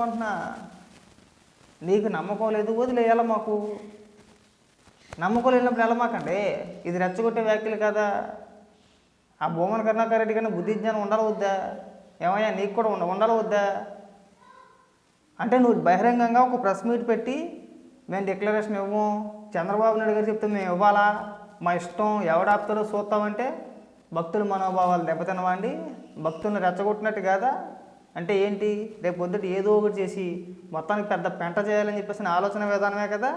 అంటున్నా. నీకు నమ్మకం లేదు, వదిలేయాల మాకు. నమ్మకం లేనప్పుడు వెళ్ళమాకండి. ఇది రెచ్చగొట్టే వ్యాఖ్యలు కదా. ఆ భూమన కరుణాకర్ రెడ్డి కన్నా బుద్ధి జ్ఞానం ఉండాలి వద్దా? ఏమయ్యా నీకు కూడా ఉండాలి వద్దా? అంటే నువ్వు బహిరంగంగా ఒక ప్రెస్ మీట్ పెట్టి మేము డిక్లరేషన్ ఇవ్వము, చంద్రబాబు నాయుడు గారు చెప్తే మేము ఇవ్వాలా, మా ఇష్టం, ఎవడాపుతారో చూస్తామంటే భక్తుల మనోభావాలు దెబ్బతినవండి, భక్తులను రెచ్చగొట్టినట్టు కాదా? అంటే ఏంటి, రేపు పొద్దుట ఏదో ఒకటి చేసి మొత్తానికి పెద్ద పెంట చేయాలని చెప్పేసి ఆలోచన విధానమే కదా.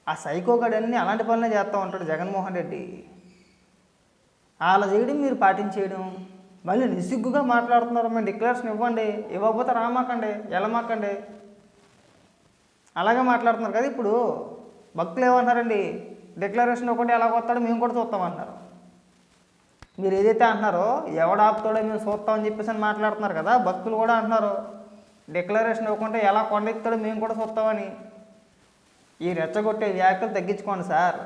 ఆ సైకోగాడన్నీ అలాంటి పనులే చేస్తూ ఉంటాడు జగన్మోహన్ రెడ్డి. అలా చేయడం మీరు పాటించేయడం, మళ్ళీ నిస్సిగ్గుగా మాట్లాడుతున్నారు. మేము డిక్లరేషన్ ఇవ్వండి, ఇవ్వకపోతే రామాకండి, వెళ్ళమాకండి, అలాగే మాట్లాడుతున్నారు కదా. ఇప్పుడు భక్తులు ఏమంటారండి, డిక్లరేషన్ ఒకటి ఎలా వస్తాడో మేము కూడా చూస్తామంటున్నారు. మీరు ఏదైతే అంటున్నారో ఎవడాపుతాడో మేము చూస్తామని చెప్పేసి అని మాట్లాడుతున్నారు కదా. భక్తులు కూడా అంటున్నారు డిక్లరేషన్ ఇవ్వకుంటే ఎలా కొండెక్కుతాడో మేము కూడా చూస్తామని. ఈ రెచ్చగొట్టే వ్యాఖ్యలు తగ్గించుకోండి సార్.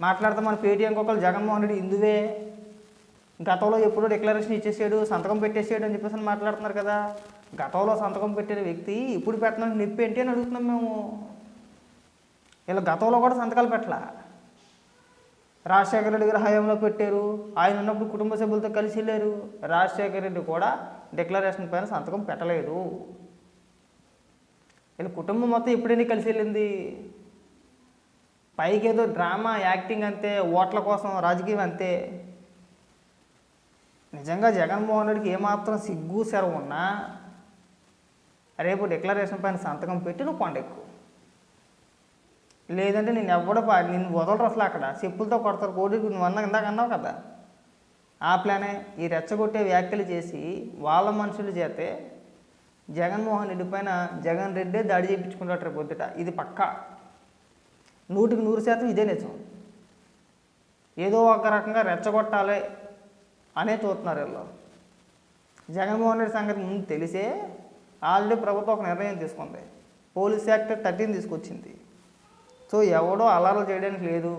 మాట్లాడితే మన పేటీఎంకి ఒకళ్ళు జగన్మోహన్ రెడ్డి హిందువే, గతంలో ఎప్పుడో డిక్లరేషన్ ఇచ్చేసాడు, సంతకం పెట్టేసాడు అని చెప్పేసి అని మాట్లాడుతున్నారు కదా. గతంలో సంతకం పెట్టిన వ్యక్తి ఇప్పుడు పెట్టడానికి నొప్పి ఏంటి అని అడుగుతున్నాం మేము. ఇలా గతంలో కూడా సంతకాలు పెట్టలా. రాజశేఖర రెడ్డి గారు హయాంలో పెట్టారు, ఆయన ఉన్నప్పుడు కుటుంబ సభ్యులతో కలిసి వెళ్ళారు. రాజశేఖర రెడ్డి కూడా డిక్లరేషన్ పైన సంతకం పెట్టలేదు. వీళ్ళ కుటుంబం మొత్తం ఎప్పుడైనా కలిసి వెళ్ళింది. పైకి ఏదో డ్రామా యాక్టింగ్ అంతే, ఓట్ల కోసం రాజకీయం అంతే. నిజంగా జగన్మోహన్ రెడ్డికి ఏమాత్రం సిగ్గు సెరవు ఉన్నా రేపు డిక్లరేషన్ పైన సంతకం పెట్టి నువ్వు కొండెక్కు, లేదంటే నేను నిన్ను వదలరు అసలు. అక్కడ చెప్పులతో కొడతారు, కోడికి నువ్వు ఇందాక అన్నావు కదా. ఆ ప్లానే ఈ రెచ్చగొట్టే వ్యాఖ్యలు చేసి వాళ్ళ మనుషులు చేతే జగన్మోహన్ రెడ్డి పైన జగన్ రెడ్డే దాడి చేయించుకుంటాడు రేపు పొద్దుట. ఇది పక్కా 100% ఇదే నిజం. ఏదో ఒక రకంగా రెచ్చగొట్టాలి అనే చూస్తున్నారు వీళ్ళు. జగన్మోహన్ రెడ్డి సంగతి ముందు తెలిసే ఆల్రెడీ ప్రభుత్వం ఒక నిర్ణయం తీసుకుంది, పోలీస్ యాక్ట్ 13 తీసుకొచ్చింది. సో ఎవడో అలారాలు చేయడానికి లేదు,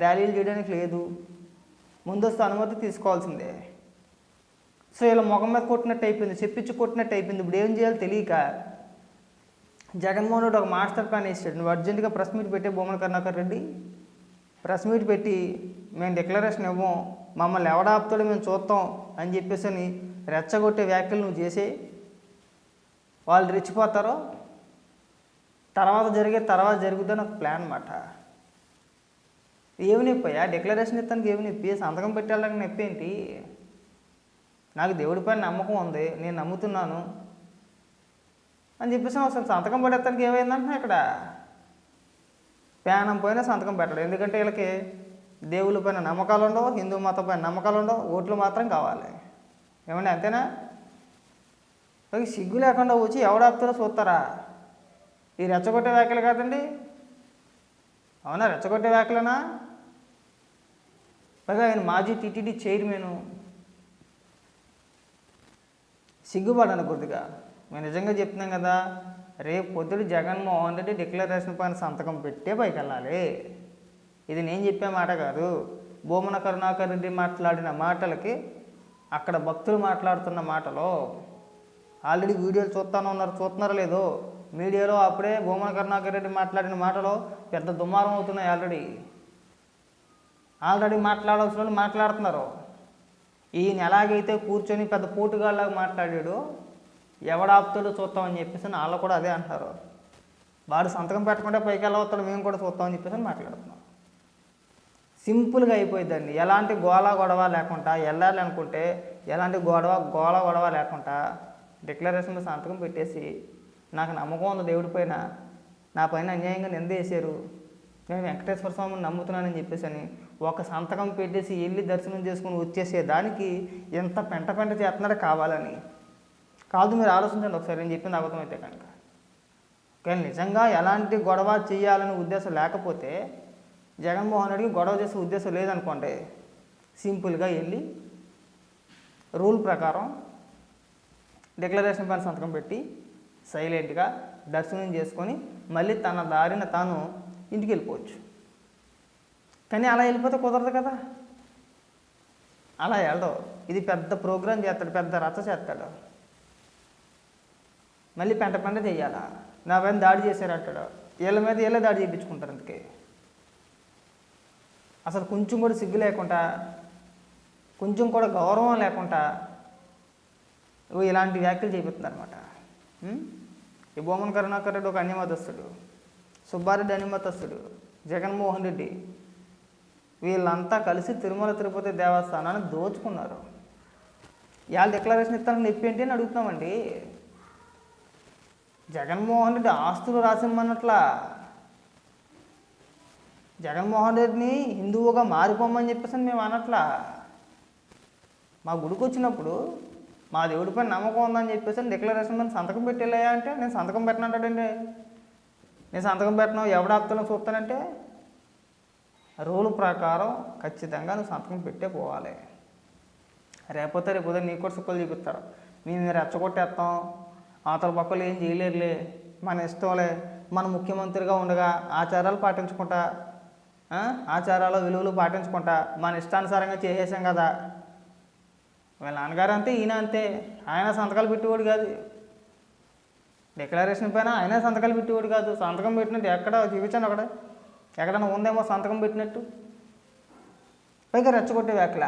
ర్యాలీలు చేయడానికి లేదు, ముందస్తు అనుమతి తీసుకోవాల్సిందే. సో ఇలా ముఖం మీద కొట్టినట్టు అయిపోయింది, చెప్పించి కొట్టినట్టు అయిపోయింది. ఇప్పుడు ఏం చేయాలో తెలియక జగన్మోహన్ రెడ్డి ఒక మాస్టర్ ప్లాన్ వేసాడు. నువ్వు అర్జెంటుగా ప్రెస్ మీట్ పెట్టే భూమన కరుణాకర్ రెడ్డి, ప్రెస్ మీట్ పెట్టి మేము డిక్లరేషన్ ఇవ్వం, మమ్మల్ని ఎవడాపుతాడో మేము చూస్తాం అని చెప్పేసి అని రెచ్చగొట్టే వ్యాఖ్యలు నువ్వు చేసే వాళ్ళు రెచ్చిపోతారో తర్వాత జరుగుతుందని ఒక ప్లాన్ అన్నమాట. ఏమి నొప్పియా డిక్లరేషన్ ఇస్తానికి? ఏమి నొప్పి? సంతకం పెట్టాలని నొప్పి ఏంటి? నాకు దేవుడి పైన నమ్మకం ఉంది, నేను నమ్ముతున్నాను అని చెప్పేసి ఒకసారి సంతకం పడేస్తానికి ఏమైందంటున్నా ఇక్కడ. ప్యానం పోయినా సంతకం పెట్టడం. ఎందుకంటే వీళ్ళకి దేవుళ్ళ పైన నమ్మకాలు ఉండవు, హిందూ మతం పైన నమ్మకాలు ఉండవు, ఓట్లు మాత్రం కావాలి. ఏమండి అంతేనా? సిగ్గు లేకుండా వచ్చి ఎవడాపుతారో చూస్తారా? ఈ రెచ్చగొట్టే వ్యాఖ్యలు కాదండి. అవునా, రెచ్చగొట్టే వ్యాఖ్యలేనా? పైగా ఆయన మాజీ టీటీడీ చైర్మను. సిగ్గుపడాను కొద్దిగా. మేము నిజంగా చెప్తున్నాం కదా, రేపు పొద్దుడు జగన్మోహన్ రెడ్డి డిక్లరేషన్ పైన సంతకం పెట్టే పైకి వెళ్ళాలి. ఇది నేను చెప్పే మాట కాదు. భూమన కరుణాకర్ రెడ్డి మాట్లాడిన మాటలకి అక్కడ భక్తులు మాట్లాడుతున్న మాటలో ఆల్రెడీ వీడియోలు చూస్తున్నారో లేదో, మీడియాలో అప్పుడే భూమన కరుణాకర్ రెడ్డి మాట్లాడిన మాటలో పెద్ద దుమారం అవుతున్నాయి. ఆల్రెడీ మాట్లాడాల్సిన వాళ్ళు మాట్లాడుతున్నారు. ఈయన ఎలాగైతే కూర్చొని పెద్ద పోటుగాళ్ళలాగా మాట్లాడాడో ఎవడాపుతాడో చూస్తామని చెప్పేసి వాళ్ళు కూడా అదే అంటారు. వాడు సంతకం పెట్టకుండా పైకి ఎలా వస్తాడు, మేము కూడా చూస్తామని చెప్పేసి మాట్లాడుతున్నాం. సింపుల్గా అయిపోయిందండి. ఎలాంటి గొడవ లేకుండా వెళ్ళాలి అనుకుంటే ఎలాంటి గొడవ లేకుండా డిక్లరేషన్లో సంతకం పెట్టేసి నాకు నమ్మకం ఉంది దేవుడి పైన, నా పైన అన్యాయంగా నిందేశారు, నేను వెంకటేశ్వర స్వామిని నమ్ముతున్నానని చెప్పేసి అని ఒక సంతకం పెట్టేసి వెళ్ళి దర్శనం చేసుకుని వచ్చేసే దానికి ఎంత పెంట చేస్తున్నాడో కావాలని కాదు. మీరు ఆలోచించండి ఒకసారి, నేను చెప్పింది అబద్ధమైతే కనుక. కానీ నిజంగా ఎలాంటి గొడవ చేయాలనే ఉద్దేశం లేకపోతే, జగన్మోహన్ రెడ్డికి గొడవ చేసే ఉద్దేశం లేదనుకోండి, సింపుల్గా వెళ్ళి రూల్ ప్రకారం డిక్లరేషన్ పైన సంతకం పెట్టి సైలెంట్గా దర్శనం చేసుకొని మళ్ళీ తన దారిన తాను ఇంటికి వెళ్ళిపోవచ్చు. కానీ అలా వెళ్ళిపోతే కుదరదు కదా. అలా వెళ్ళదు. ఇది పెద్ద ప్రోగ్రాం చేస్తాడు, పెద్ద రచ్చ చేస్తాడు. మళ్ళీ పెంట పెంట చెయ్యాలా, నా పైన దాడి చేశారు అంటాడు. వీళ్ళ మీద వీళ్ళే దాడి చేయించుకుంటారు. అందుకే అసలు కొంచెం కూడా సిగ్గు లేకుండా, కొంచెం కూడా గౌరవం లేకుండా ఇలాంటి వ్యాఖ్యలు చేపిస్తున్నారు అనమాట. ఈ బొమ్మన కరుణాకర్ రెడ్డి ఒక అన్యమతస్తుడు, సుబ్బారెడ్డి అన్యమతస్తుడు, జగన్మోహన్ రెడ్డి, వీళ్ళంతా కలిసి తిరుమల తిరుపతి దేవస్థానాన్ని దోచుకున్నారు. ఇవాళ డిక్లరేషన్ ఇస్తానని నొప్పి ఏంటి అని అడుగుతున్నామండి. జగన్మోహన్ రెడ్డి ఆస్తులు రాసిమ్మన్నట్లా, జగన్మోహన్ రెడ్డిని హిందువుగా మారిపోమని చెప్పేసి మేము అనట్లా. మా గుడికి వచ్చినప్పుడు మా దేవుడిపై నమ్మకం ఉందని చెప్పేసి డిక్లరేషన్ మీద సంతకం పెట్టేలే అంటే, నేను సంతకం పెట్టనంటాడండి. నేను సంతకం పెట్టను, ఎవడాప్తలో చూస్తానంటే రూల్ ప్రకారం ఖచ్చితంగా నువ్వు సంతకం పెట్టే పోవాలి. రేపు నీకు కూడా సుక్కలు చూపిస్తారు. మేము రెచ్చగొట్టేస్తాం, అవతల పక్కలు ఏం చేయలేరులే, మన ఇష్టంలే, మన ముఖ్యమంత్రిగా ఉండగా ఆచారాలు పాటించుకుంటా, ఆచారాలు విలువలు పాటించుకుంటా మన ఇష్టానుసారంగా చేసేసాం కదా. వీళ్ళ నాన్నగారు అంతే, ఈయన అంతే. ఆయన సంతకాలు పెట్టేవాడు కాదు, డిక్లరేషన్ పైన ఆయన సంతకాలు పెట్టేవాడు కాదు. సంతకం పెట్టినట్టు ఎక్కడ చూపించాను, ఎక్కడన్నా ఉందేమో సంతకం పెట్టినట్టు. పైగా రెచ్చగొట్టే వ్యాఖ్యల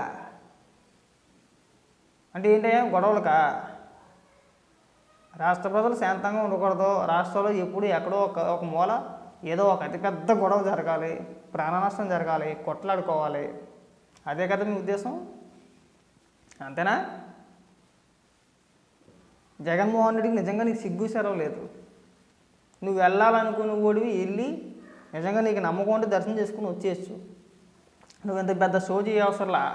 అంటే ఏంటయ్యా, గొడవలకా? రాష్ట్ర ప్రజలు శాంతంగా ఉండకూడదు, రాష్ట్రంలో ఎప్పుడు ఎక్కడో ఒక మూల ఏదో ఒక అతిపెద్ద గొడవ జరగాలి, ప్రాణ నష్టం జరగాలి, కొట్లాడుకోవాలి, అదే కదా మీ ఉద్దేశం, అంతేనా? జగన్మోహన్ రెడ్డికి నిజంగా నీకు సిగ్గు సెరవు లేదు. నువ్వు వెళ్ళాలనుకున్న ఓడివి వెళ్ళి నిజంగా నీకు నమ్మకం ఉంటే దర్శనం చేసుకుని వచ్చేయచ్చు. నువ్వు ఇంత పెద్ద షో చేయవసరంలా.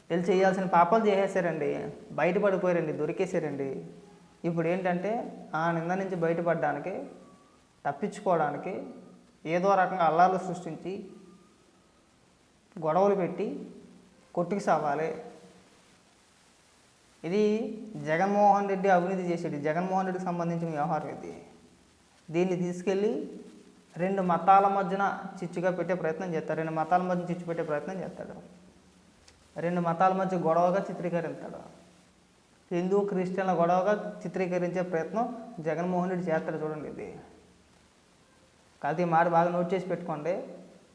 వీళ్ళు చేయాల్సిన పాపాలు చేసేసారండి, బయటపడిపోయారండి, దొరికేసారండి. ఇప్పుడు ఏంటంటే ఆ నింద నుంచి బయటపడడానికి, తప్పించుకోవడానికి ఏదో రకంగా అల్లాలు సృష్టించి గొడవలు పెట్టి కొట్టుకు సావాలి. ఇది జగన్మోహన్ రెడ్డి అవినీతి చేసేది, జగన్మోహన్ రెడ్డికి సంబంధించిన వ్యవహారం ఇది. దీన్ని తీసుకెళ్ళి రెండు మతాల మధ్యన చిచ్చుగా పెట్టే ప్రయత్నం చేస్తాడు, రెండు మతాల మధ్య చిచ్చు పెట్టే ప్రయత్నం చేస్తాడు, రెండు మతాల మధ్య గొడవగా చిత్రీకరిస్తాడు, హిందూ క్రిస్టియన్ల గొడవగా చిత్రీకరించే ప్రయత్నం జగన్మోహన్ రెడ్డి చేస్తాడు. చూడండి, ఇది కల్తీ మాట బాగా నోట్ చేసి పెట్టుకోండి.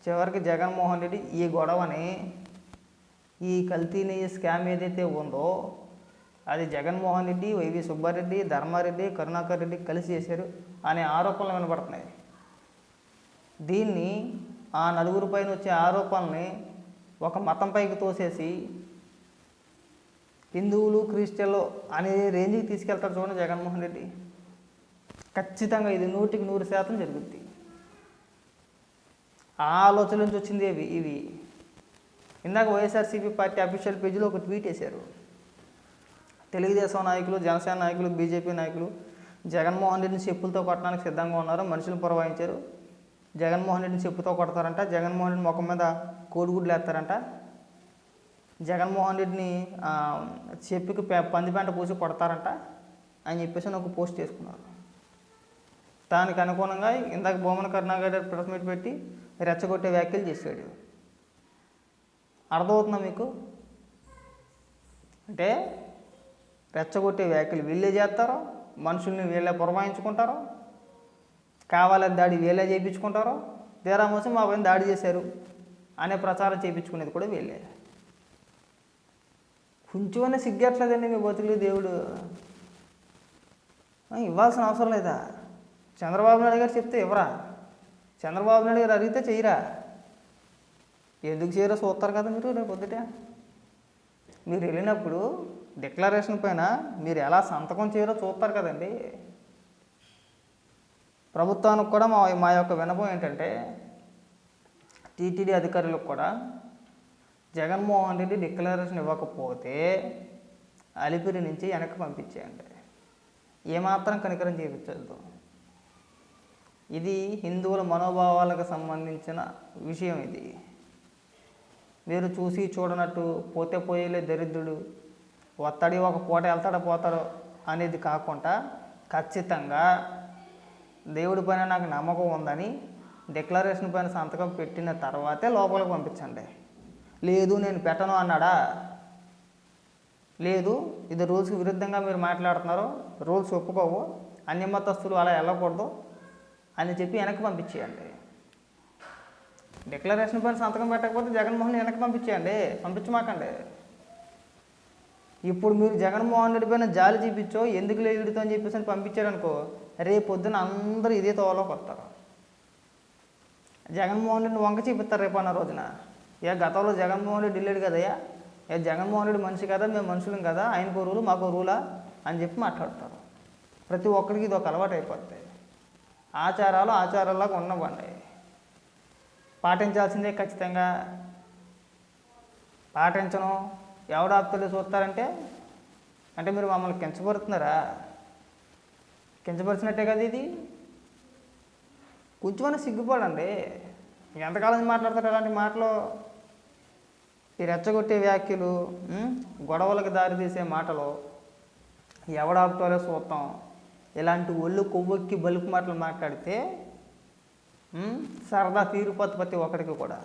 చివరికి జగన్మోహన్ రెడ్డి ఈ గొడవని, ఈ కల్తీ నెయ్యి స్కామ్ ఏదైతే ఉందో అది జగన్మోహన్ రెడ్డి, వైవి సుబ్బారెడ్డి, ధర్మారెడ్డి, కరుణాకర్ రెడ్డి కలిసి చేశారు అనే ఆరోపణలు వినపడుతున్నాయి. దీన్ని ఆ నలుగురు పైన వచ్చే ఆరోపణల్ని ఒక మతం పైకి తోసేసి హిందువులు క్రిస్టియన్లు అనే రేంజ్కి తీసుకెళ్తారు చూడండి జగన్మోహన్ రెడ్డి. ఖచ్చితంగా ఇది 100% జరుగుద్ది. ఆ ఆలోచన నుంచి వచ్చింది ఇవి. ఇందాక వైఎస్ఆర్సీపీ పార్టీ అఫీషియల్ పేజీలో ఒక ట్వీట్ వేశారు. తెలుగుదేశం నాయకులు, జనసేన నాయకులు, బీజేపీ నాయకులు జగన్మోహన్ రెడ్డిని చెప్పులతో కొట్టడానికి సిద్ధంగా ఉన్నారు, మనుషులను పురవాయించారు. జగన్మోహన్ రెడ్డిని చెప్పుతో కొడతారంట, జగన్మోహన్ రెడ్డి ముఖం మీద కోడిగుడ్లు వేస్తారంట, జగన్మోహన్ రెడ్డిని చెప్పుకి పందిపెంట పూసి కొడతారంట అని చెప్పేసి ఒక పోస్ట్ చేసుకున్నారు. దానికి అనుగుణంగా ఇందాక బొమ్మన కరుణాకర్ రెడ్డి ప్రెస్ మీట్ పెట్టి రెచ్చగొట్టే వ్యాఖ్యలు చేశాడు. అర్థమవుతుందా మీకు? అంటే రెచ్చగొట్టే వ్యాఖ్యలు వీళ్ళే చేస్తారో, మనుషుల్ని వీళ్ళే పురమాయించుకుంటారో, కావాలని దాడి వీళ్ళే చేయించుకుంటారో, తీరా మోసం మా పైన దాడి చేశారు అనే ప్రచారం చేయించుకునేది కూడా వీళ్ళే. కొంచెమనే సిగ్గట్లేదండి మీ బతుకులు దేవుడు. ఇవ్వాల్సిన అవసరం లేదా? చంద్రబాబు నాయుడు గారు చెప్తే ఇవ్వరా? చంద్రబాబు నాయుడు గారు అడిగితే చెయ్యరా? ఎందుకు చేయరో చూస్తారు కదా మీరు. రేపు పొద్దుట మీరు వెళ్ళినప్పుడు డిక్లరేషన్ పైన మీరు ఎలా సంతకం చేయరో చూస్తారు కదండి. ప్రభుత్వానికి కూడా మా యొక్క విన్నపం ఏంటంటే, టీటీడీ అధికారులకు కూడా జగన్మోహన్ రెడ్డి డిక్లరేషన్ ఇవ్వకపోతే అలిపిరి నుంచి వెనక్కి పంపించేయండి. ఏమాత్రం కనికరం చేయించద్దు. ఇది హిందువుల మనోభావాలకు సంబంధించిన విషయం. ఇది మీరు చూసి చూడనట్టు పోతే పోయేలే దరిద్రుడు, ఒత్తడి ఒక పూట వెళ్తాడో పోతాడో అనేది కాకుండా ఖచ్చితంగా దేవుడి పైన నాకు నమ్మకం ఉందని డిక్లరేషన్ పైన సంతకం పెట్టిన తర్వాతే లోపలికి పంపించండి. లేదు నేను పెట్టను అన్నాడా, లేదు ఇది రూల్స్కి విరుద్ధంగా మీరు మాట్లాడుతున్నారు, రూల్స్ ఒప్పుకోవు, అన్ని మతస్థులు అలా వెళ్ళకూడదు అని చెప్పి వెనక్కి పంపించేయండి. డిక్లరేషన్ పైన సంతకం పెట్టకపోతే జగన్మోహన్ వెనక్కి పంపించేయండి, పంపించమాకండి. ఇప్పుడు మీరు జగన్మోహన్ రెడ్డి పైన జాలి చూపించో ఎందుకు లేదుతో అని చెప్పేసి పంపించారనుకో, రేపు పొద్దున అందరూ ఇదే తోవలోకి వస్తారు. జగన్మోహన్ రెడ్డిని వంక చూపిస్తారు రేపు అన్న రోజున. గతంలో జగన్మోహన్ రెడ్డి వెళ్ళాడు కదయ్యా, జగన్మోహన్ రెడ్డి మనిషి కదా, మేము మనుషులం కదా, ఆయనకో రూలు మాకో రూలా అని చెప్పి మాట్లాడతారు. ప్రతి ఒక్కరికి ఇది ఒక అలవాటు అయిపోతుంది. ఆచారాలు ఆచారాల్లాగా ఉండవండి, పాటించాల్సిందే ఖచ్చితంగా. పాటించను ఎవడు ఆపుతాడో చూస్తారంటే అంటే మీరు మమ్మల్ని కించపరుస్తున్నారా? కించపరిచినట్టే కదా ఇది. కొంచెమన్నా సిగ్గుపడండి. ఎంతకాలం మాట్లాడతారు అలాంటి మాటలు? ఈ రెచ్చగొట్టే వ్యాఖ్యలు, గొడవలకు దారితీసే మాటలు, ఎవడాపుతారో చూస్తాం, ఇలాంటి ఒళ్ళు కొవ్వొక్కి బలుపు మాటలు మాట్లాడితే సరదా తీరిపోతే ప్రతి ఒక్కడికి కూడా.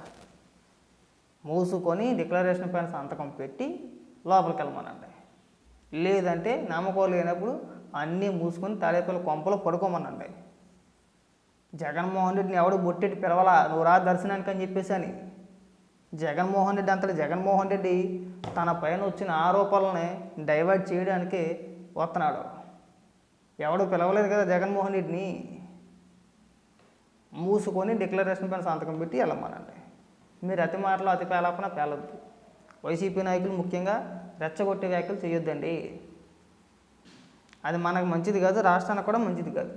మూసుకొని డిక్లరేషన్ పైన సంతకం పెట్టి లోపలికి వెళ్ళమనండి. లేదంటే నమ్మకం లేనప్పుడు అన్నీ మూసుకొని తాడేపల్లి కొంపలో పడుకోమనండి. జగన్మోహన్ రెడ్డిని ఎవడు బొట్టెట్టి పిలవాలా, నువ్వు రా దర్శనానికి అని చెప్పేసి అని. జగన్మోహన్ రెడ్డి అంతటి జగన్మోహన్ రెడ్డి తన పైన వచ్చిన ఆరోపణలని డైవర్ట్ చేయడానికి వస్తున్నాడు. ఎవడు పిలవలేదు కదా జగన్మోహన్ రెడ్డిని. మూసుకొని డిక్లరేషన్ పైన సంతకం పెట్టి వెళ్ళమనండి. మీరు అతి మాటలు అతి పేలాపన పేలొద్దు. వైసీపీ నాయకులు ముఖ్యంగా రెచ్చగొట్టే వ్యాఖ్యలు చేయొద్దండి. అది మనకు మంచిది కాదు, రాష్ట్రానికి కూడా మంచిది కాదు.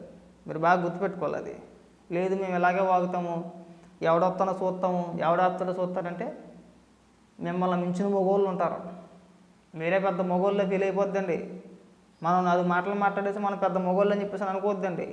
మీరు బాగా గుర్తుపెట్టుకోవాలి. అది లేదు మేము ఇలాగే వాగుతాము, ఎవడొస్తానో చూస్తాము, ఎవడాపుతాడో చూస్తారంటే మిమ్మల్ని మించిన మొగోళ్ళు ఉంటారు. మీరే పెద్ద మొగోళ్ళే ఫీల్ అయిపోద్దండి. మనం అది మాటలు మాట్లాడేసి మనం పెద్ద మొగోళ్ళు అని చెప్పేసి అనుకోవద్దండి.